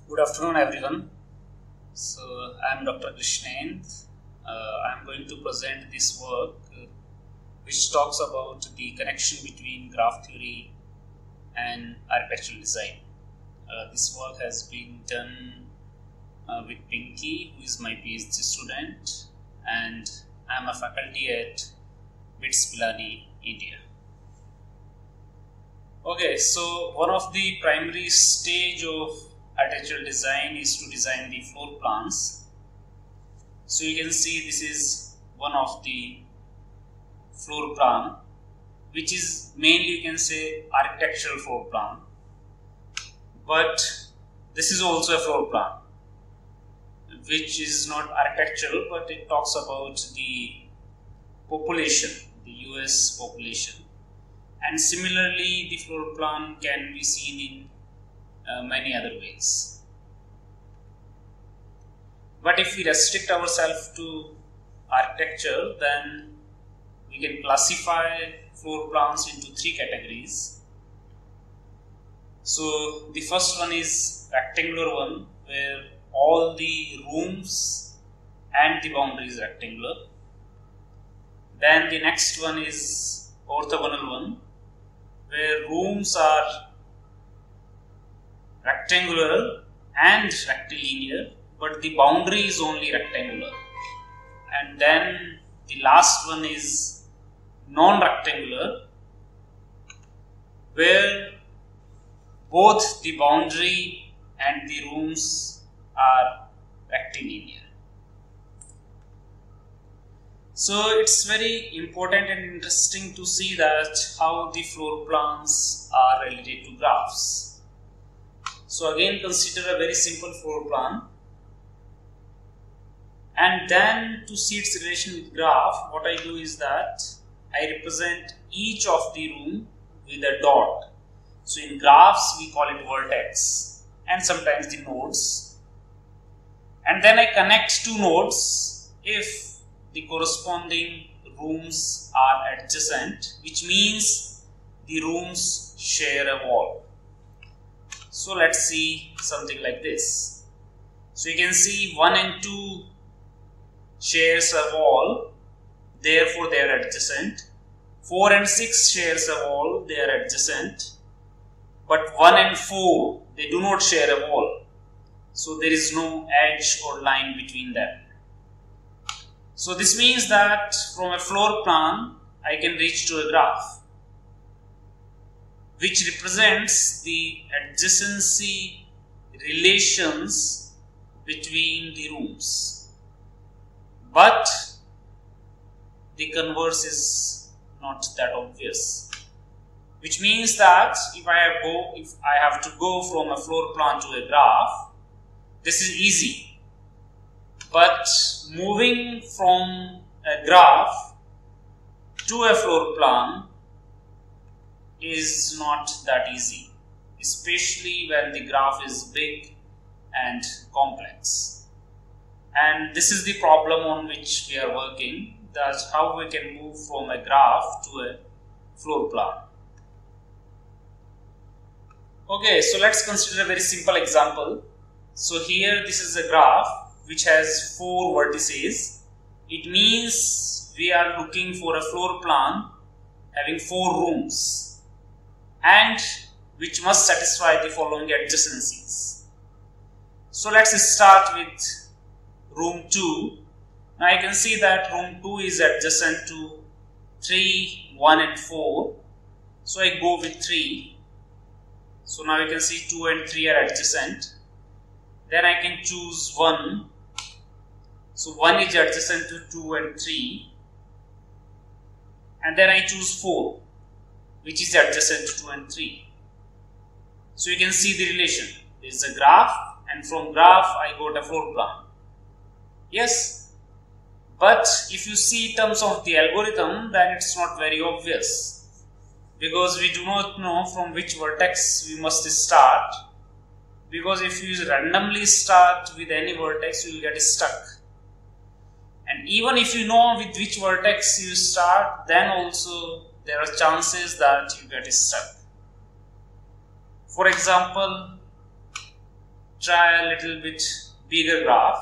Good afternoon, everyone. So, I am Dr. Krishnan. I am going to present this work which talks about the connection between graph theory and architectural design. This work has been done with Pinky, who is my PhD student, and I am a faculty at BITS Pilani, India. Okay, so one of the primary stage of architectural design is to design the floor plans. So you can see this is one of the floor plan, which is mainly you can say architectural floor plan, but this is also a floor plan which is not architectural, but it talks about the population, the US population, and similarly the floor plan can be seen in many other ways. But if we restrict ourselves to architecture, then we can classify floor plans into three categories. So the first one is rectangular one, where all the rooms and the boundary is rectangular. Then the next one is orthogonal one, where rooms are rectangular and rectilinear, but the boundary is only rectangular. And then the last one is non-rectangular, where both the boundary and the rooms are rectilinear. So it's very important and interesting to see that how the floor plans are related to graphs. So again, consider a very simple floor plan, and then to see its relation with graph, what I do is that I represent each of the room with a dot. So in graphs we call it vertex and sometimes the nodes, and then I connect two nodes if the corresponding rooms are adjacent, which means the rooms share a wall. So let's see something like this. So you can see 1 and 2 shares a wall, therefore they are adjacent. 4 and 6 shares a wall, they are adjacent. But 1 and 4, they do not share a wall. So there is no edge or line between them. So this means that from a floor plan, I can reach to a graph which represents the adjacency relations between the rooms. But the converse is not that obvious, which means that if I have to go from a floor plan to a graph, this is easy. But moving from a graph to a floor plan is not that easy, especially when the graph is big and complex. And this is the problem on which we are working, that's how we can move from a graph to a floor plan. Okay, so let's consider a very simple example. So here this is a graph which has 4 vertices. It means we are looking for a floor plan having 4 rooms and which must satisfy the following adjacencies. So let's start with room 2. Now I can see that room 2 is adjacent to 3, 1 and 4. So I go with 3. So now you can see 2 and 3 are adjacent. Then I can choose 1. So 1 is adjacent to 2 and 3. And then I choose 4, which is adjacent to 2 and 3. So you can see the relation. There is a graph, and from graph I got a floor plan. Yes, but if you see in terms of the algorithm, then it's not very obvious, because we do not know from which vertex we must start, because if you randomly start with any vertex, you will get stuck. And even if you know with which vertex you start, then also there are chances that you get stuck. For example, try a little bit bigger graph,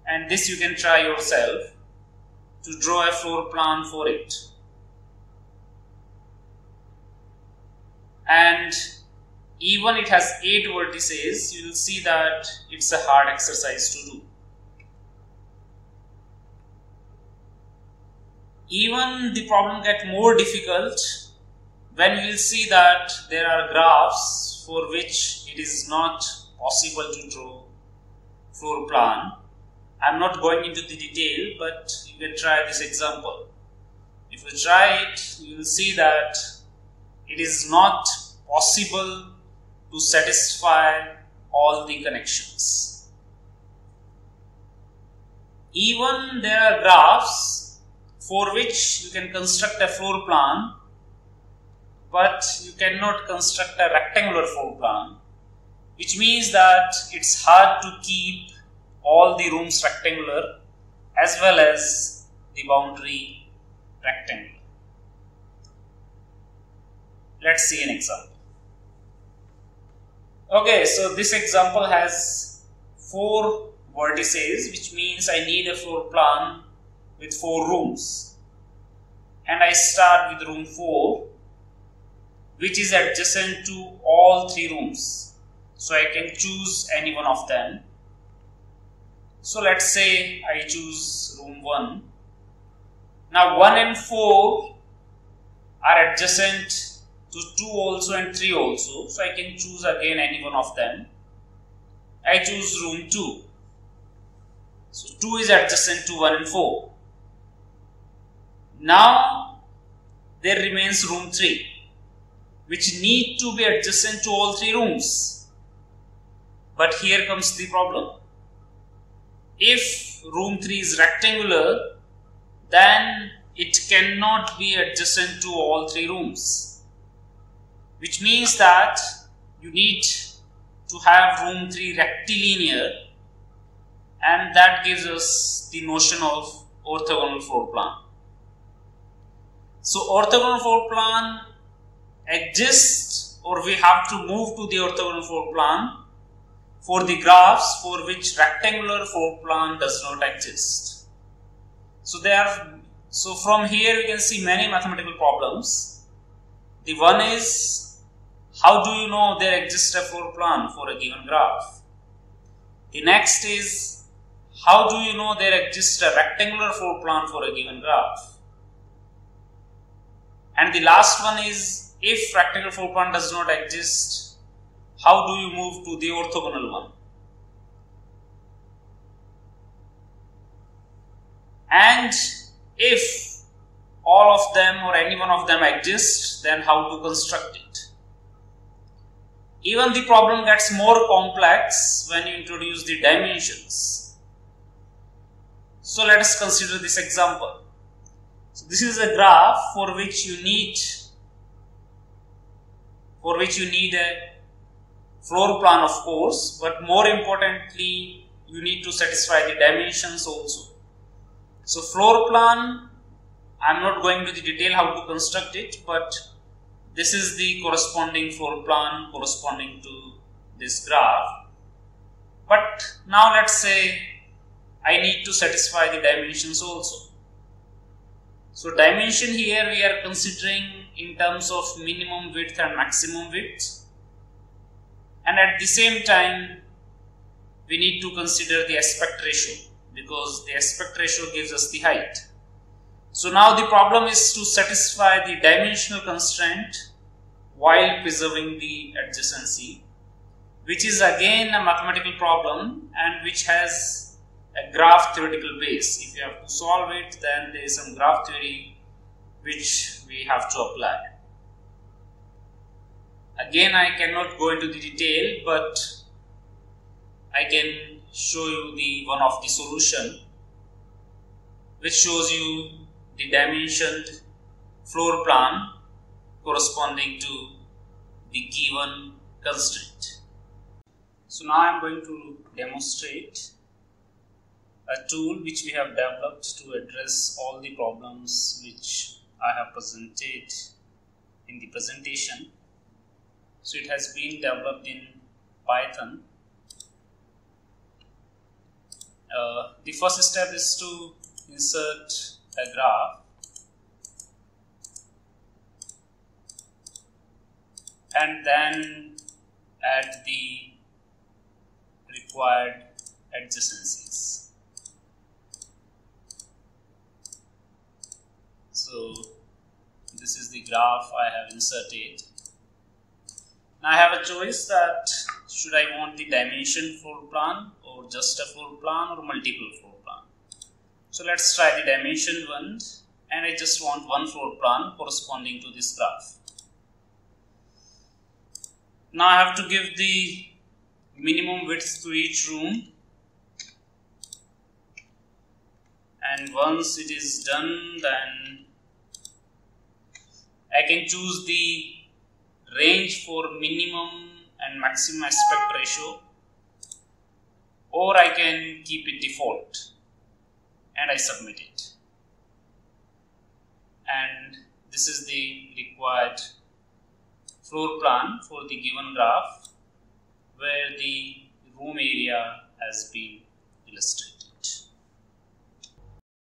and this you can try yourself to draw a floor plan for it. And even it has 8 vertices, you will see that it's a hard exercise to do. Even the problem gets more difficult when we will see that there are graphs for which it is not possible to draw floor plan. I am not going into the detail, but you can try this example. If you try it, you will see that it is not possible to satisfy all the connections. Even there are graphs for which you can construct a floor plan, but you cannot construct a rectangular floor plan, which means that it's hard to keep all the rooms rectangular as well as the boundary rectangular. Let's see an example. Okay, so this example has 4 vertices, which means I need a floor plan with 4 rooms, and I start with room 4, which is adjacent to all 3 rooms, so I can choose any one of them. So let's say I choose room 1. Now 1 and 4 are adjacent to 2 also and 3 also, so I can choose again any one of them. I choose room 2. So 2 is adjacent to 1 and 4. Now there remains room 3, which need to be adjacent to all 3 rooms. But here comes the problem. If room 3 is rectangular, then it cannot be adjacent to all 3 rooms, which means that you need to have room 3 rectilinear, and that gives us the notion of orthogonal floor plan. So orthogonal floor plan exists, or we have to move to the orthogonal floor plan for the graphs for which rectangular floor plan does not exist. So from here we can see many mathematical problems. The one is, how do you know there exists a floor plan for a given graph? The next is, how do you know there exists a rectangular floor plan for a given graph? And the last one is, if rectangular floor plan does not exist, how do you move to the orthogonal one? And if all of them or any one of them exists, then how to construct it? Even the problem gets more complex when you introduce the dimensions. So let us consider this example. So this is a graph for which you need a floor plan, of course, but more importantly you need to satisfy the dimensions also. So floor plan, I am not going to the detail how to construct it, but this is the corresponding floor plan corresponding to this graph. But now let's say I need to satisfy the dimensions also. So dimension here we are considering in terms of minimum width and maximum width, and at the same time we need to consider the aspect ratio, because the aspect ratio gives us the height. So now the problem is to satisfy the dimensional constraint while preserving the adjacency, which is again a mathematical problem and which has a graph theoretical base. If you have to solve it, then there is some graph theory which we have to apply. Again, I cannot go into the detail, but I can show you the one of the solution which shows you the dimensioned floor plan corresponding to the given constraint. So now I am going to demonstrate a tool which we have developed to address all the problems which I have presented in the presentation. So it has been developed in Python, The first step is to insert a graph and then add the required adjacencies. So this is the graph I have inserted. Now I have a choice that should I want the dimension floor plan or just a floor plan or multiple floor plan. So let's try the dimension one, and I just want one floor plan corresponding to this graph. Now I have to give the minimum width to each room, and once it is done, then I can choose the range for minimum and maximum aspect ratio, or I can keep it default and I submit it. And this is the required floor plan for the given graph where the room area has been illustrated.